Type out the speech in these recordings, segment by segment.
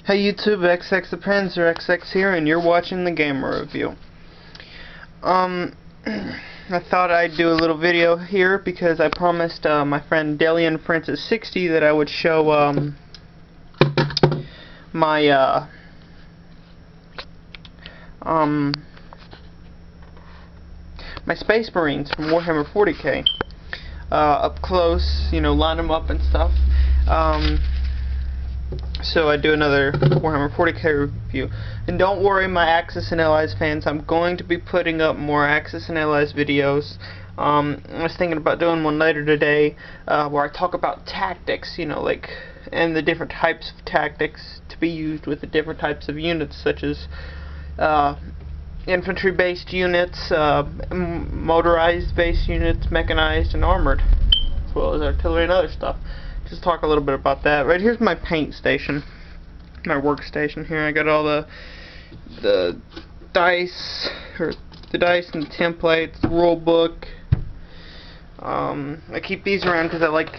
Hey YouTube, XX the Panzer XX here, and you're watching the Gamer Review. I thought I'd do a little video here because I promised my friend Delian Francis 60 that I would show my my Space Marines from Warhammer 40k up close, you know, line them up and stuff. So I do another Warhammer 40k review. And don't worry, my Axis and Allies fans, I'm going to be putting up more Axis and Allies videos. I was thinking about doing one later today where I talk about tactics, you know, like, and the different types of tactics to be used with the different types of units, such as infantry-based units, motorized-based units, mechanized, and armored, as well as artillery and other stuff. Just talk a little bit about that. Right here's my paint station, my workstation here. I got all the dice, or the dice and the templates, the rule book. I keep these around because I like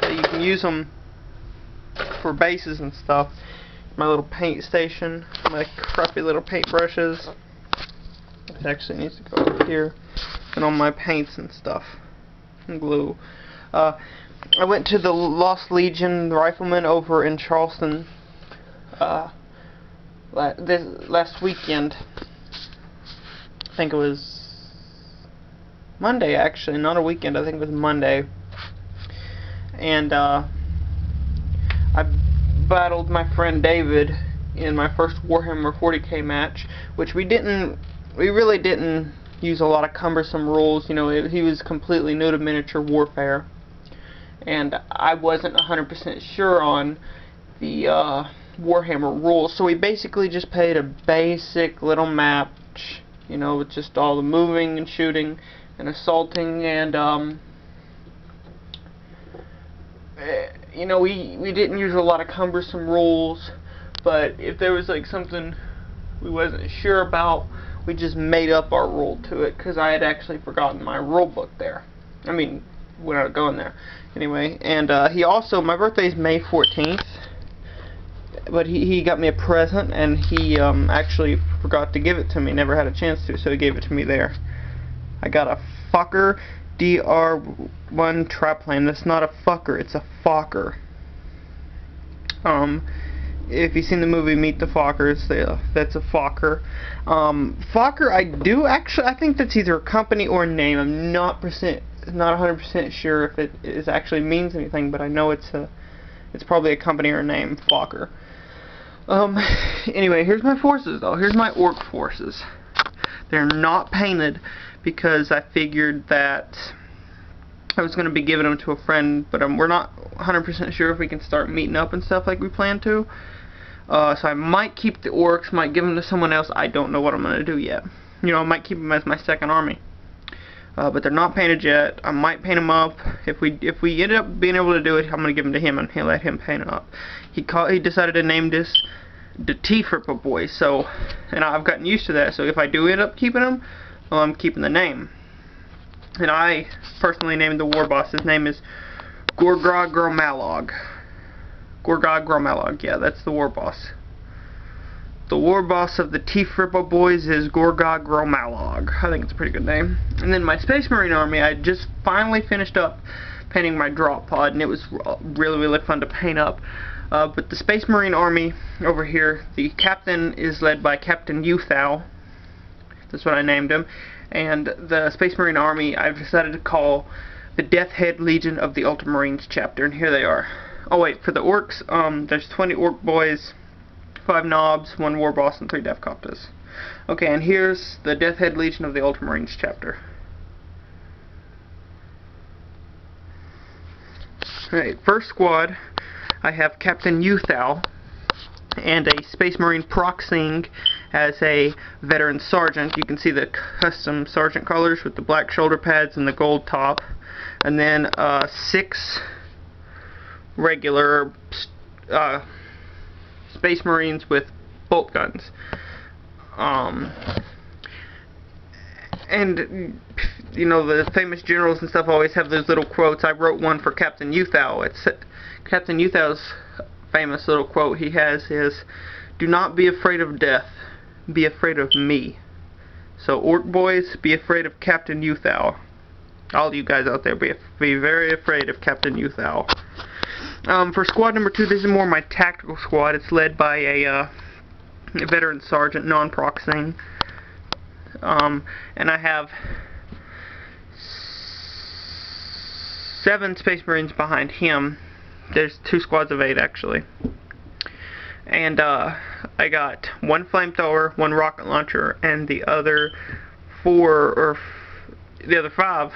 that you can use them for bases and stuff. My little paint station, my crappy little paint brushes. It actually needs to go over here, and all my paints and stuff, and glue. I went to the Lost Legion Riflemen over in Charleston last weekend. I think it was Monday, actually, not a weekend. I think it was Monday. And I battled my friend David in my first Warhammer 40k match, which we really didn't use a lot of cumbersome rules. You know, he was completely new to miniature warfare, and I wasn't 100% sure on the Warhammer rules, so we basically just played a basic little match, you know, with just all the moving and shooting and assaulting, and you know, we didn't use a lot of cumbersome rules, but if there was like something we wasn't sure about, we just made up our rule to it, because I had actually forgotten my rule book there. I mean, without going there. Anyway, and he also, my birthday's May 14th, but he got me a present, and he actually forgot to give it to me, never had a chance to, so he gave it to me there. I got a Fokker DR-1 triplane. That's not a fucker, it's a Fokker. If you've seen the movie Meet the Fockers, that's a Fokker. Fokker, I think that's either a company or a name. I'm not 100% sure if it actually means anything, but I know it's probably a company or a name, Fokker. Anyway, here's my forces though. Here's my orc forces. They're not painted because I figured that I was going to be giving them to a friend, but we're not 100% sure if we can start meeting up and stuff like we plan to. So I might keep the orcs, might give them to someone else. I don't know what I'm going to do yet. You know, I might keep them as my second army. But they're not painted yet. I might paint them up. If we end up being able to do it, I'm going to give them to him and he'll let him paint them up. He decided to name this the T-Fripper Boy. So, and I've gotten used to that. So if I do end up keeping them, well, I'm keeping the name. And I personally named the war boss. His name is Gorgog Gromalog. Gorgog Gromalog. Yeah, that's the war boss. The war boss of the T-Fripper Boys is Gorgog Gromalog. I think it's a pretty good name. And then my Space Marine army, I just finally finished up painting my drop pod, and it was really fun to paint up. But the Space Marine army over here, the captain is led by Captain Uthal. That's what I named him. And the Space Marine army, I've decided to call the Death Head Legion of the Ultramarines chapter, and here they are. Oh wait, for the orcs, there's 20 orc boys, 5 knobs, 1 war boss, and 3 Deathcopters. Okay, and here's the Death Head Legion of the Ultramarines chapter. Alright, first squad, I have Captain Uthal and a Space Marine Proxing as a veteran sergeant. You can see the custom sergeant colors with the black shoulder pads and the gold top. And then 6 regular Space Marines with bolt guns. And you know, the famous generals and stuff always have those little quotes. I wrote one for Captain Uthal. Captain Uthal's famous little quote he has is, "Do not be afraid of death, be afraid of me." So orc boys, be afraid of Captain Youth Owl. All you guys out there, be very afraid of Captain Youth Owl. For squad number 2, this is more my tactical squad. It's led by a veteran sergeant, non-proxying. And I have 7 Space Marines behind him. There's 2 squads of 8 actually. And I got 1 flamethrower, 1 rocket launcher, and the other 5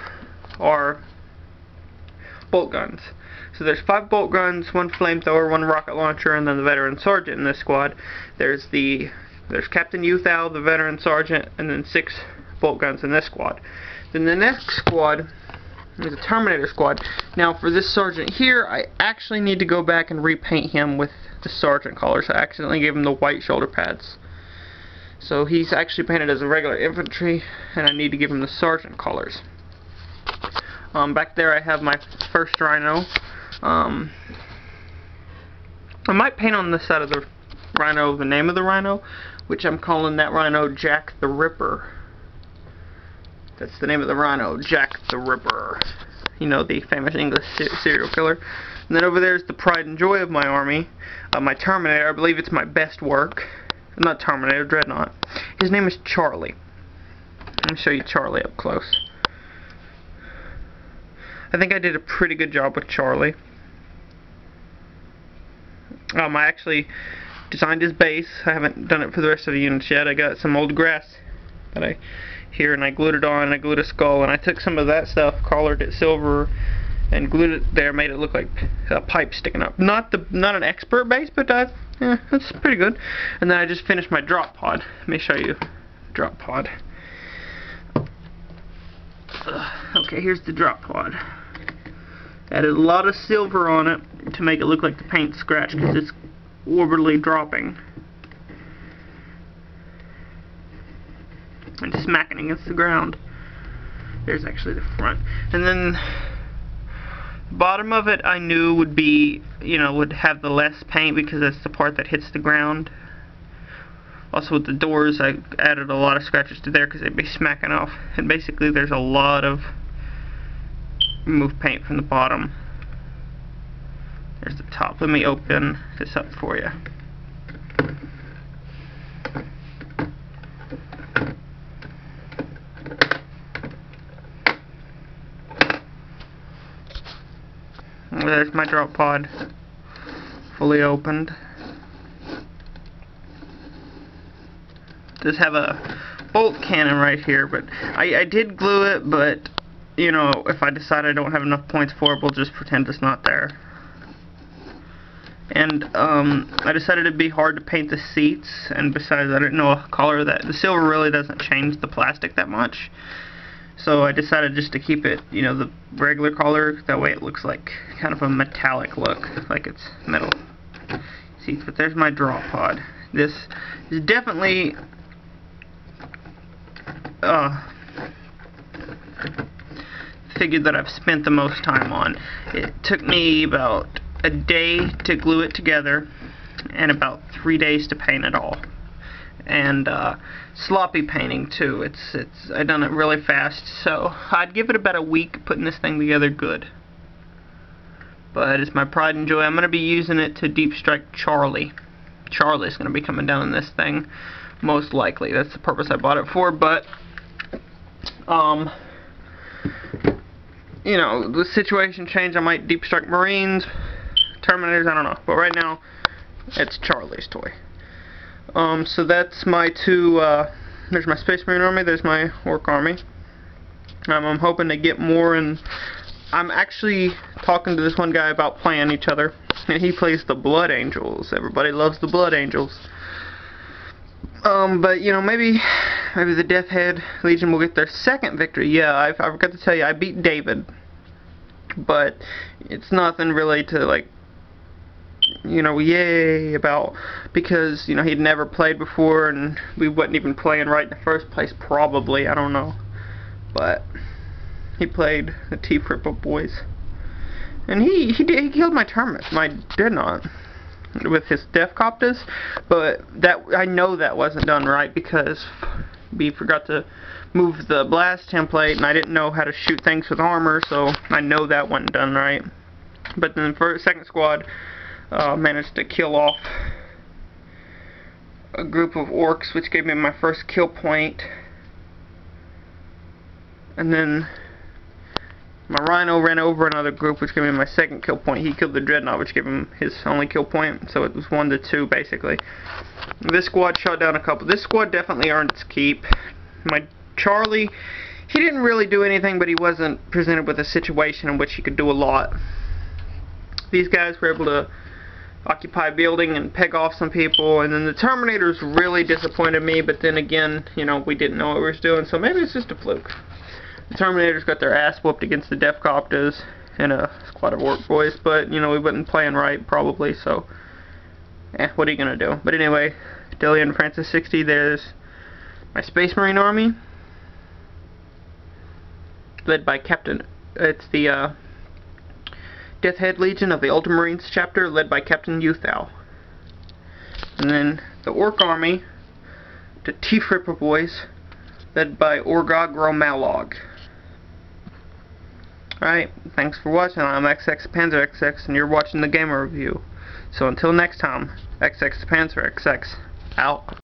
are bolt guns. So there's 5 bolt guns, 1 flamethrower, 1 rocket launcher, and then the veteran sergeant in this squad. There's Captain Youth Owl, the veteran sergeant, and then 6 bolt guns in this squad. Then the next squad is a Terminator squad. Now for this sergeant here, I actually need to go back and repaint him with the sergeant colors. I accidentally gave him the white shoulder pads. So he's actually painted as a regular infantry, and I need to give him the sergeant colors. Back there I have my first rhino. I might paint on this side of the rhino the name of the rhino, which I'm calling that rhino Jack the Ripper. That's the name of the rhino, Jack the Ripper. You know, the famous English serial killer. And then over there is the pride and joy of my army, my Terminator. I believe it's my best work. Not Terminator, Dreadnought. His name is Charlie. Let me show you Charlie up close. I think I did a pretty good job with Charlie. I actually designed his base. I haven't done it for the rest of the units yet. I got some old grass that I glued it on. I glued a skull, and I took some of that stuff, colored it silver, and glued it there. Made it look like a pipe sticking up. Not an expert base, but that's pretty good. And then I just finished my drop pod. Let me show you drop pod. Okay, here's the drop pod. Added a lot of silver on it to make it look like the paint scratched because it's orbitally dropping and smacking against the ground. There's actually the front. And then the bottom of it I knew would be, would have the less paint because that's the part that hits the ground. Also with the doors I added a lot of scratches to there because they'd be smacking off. And basically there's a lot of remove paint from the bottom. There's the top. Let me open this up for you. There's my drop pod, fully opened. Does have a bolt cannon right here, but I did glue it, but if I decide I don't have enough points for it, we'll just pretend it's not there. And I decided it'd be hard to paint the seats, and besides I didn't know a color that the silver really doesn't change the plastic that much. So I decided just to keep it, the regular color. That way it looks like kind of a metallic look, like it's metal seats. But there's my drop pod. This is definitely figure that I've spent the most time on. It took me about a day to glue it together and about 3 days to paint it all. And sloppy painting too. I done it really fast, so I'd give it about a week putting this thing together good. But it's my pride and joy. I'm going to be using it to deep strike Charlie. Charlie's going to be coming down in this thing, most likely. That's the purpose I bought it for, but the situation changed. I might deep strike Marines, Terminators, I don't know. But right now, it's Charlie's toy. So that's my two, there's my Space Marine army, there's my Orc army. I'm hoping to get more, and I'm actually talking to this one guy about playing each other. And he plays the Blood Angels. Everybody loves the Blood Angels. But maybe the Death Head Legion will get their second victory. Yeah, I forgot to tell you, I beat David. But it's nothing really to yay about, because he'd never played before, and we wasn't even playing right in the first place. Probably, I don't know. But he played the T-Cripple boys, and he killed my Dreadnought. with his Defcopters, but that I know that wasn't done right because we forgot to move the blast template, and I didn't know how to shoot things with armor, so I know that wasn't done right. But then for second squad, managed to kill off a group of orcs, which gave me my first kill point. And then my Rhino ran over another group, which gave me my second kill point. He killed the Dreadnought, which gave him his only kill point, so it was 1 to 2 basically. This squad shot down a couple. This squad definitely earned its keep. My Charlie, he didn't really do anything, but he wasn't presented with a situation in which he could do a lot. These guys were able to occupy a building and peg off some people, and then the Terminators really disappointed me, but then again, you know, we didn't know what we were doing, so maybe it's just a fluke. The Terminators got their ass whooped against the Defcopters and a squad of Orc boys, but, you know, we wasn't playing right, probably, so, what are you gonna do? But anyway, Delia and Francis 60, there's my Spacemarine army, led by it's the Death Head Legion of the Ultramarines chapter, led by Captain Youthal. And then the Orc army, the Teeth Ripper boys, led by Orgogro Malog. Alright, thanks for watching. I'm XX Panzer XX, and you're watching the Gamer Review. So until next time, XX Panzer XX, out.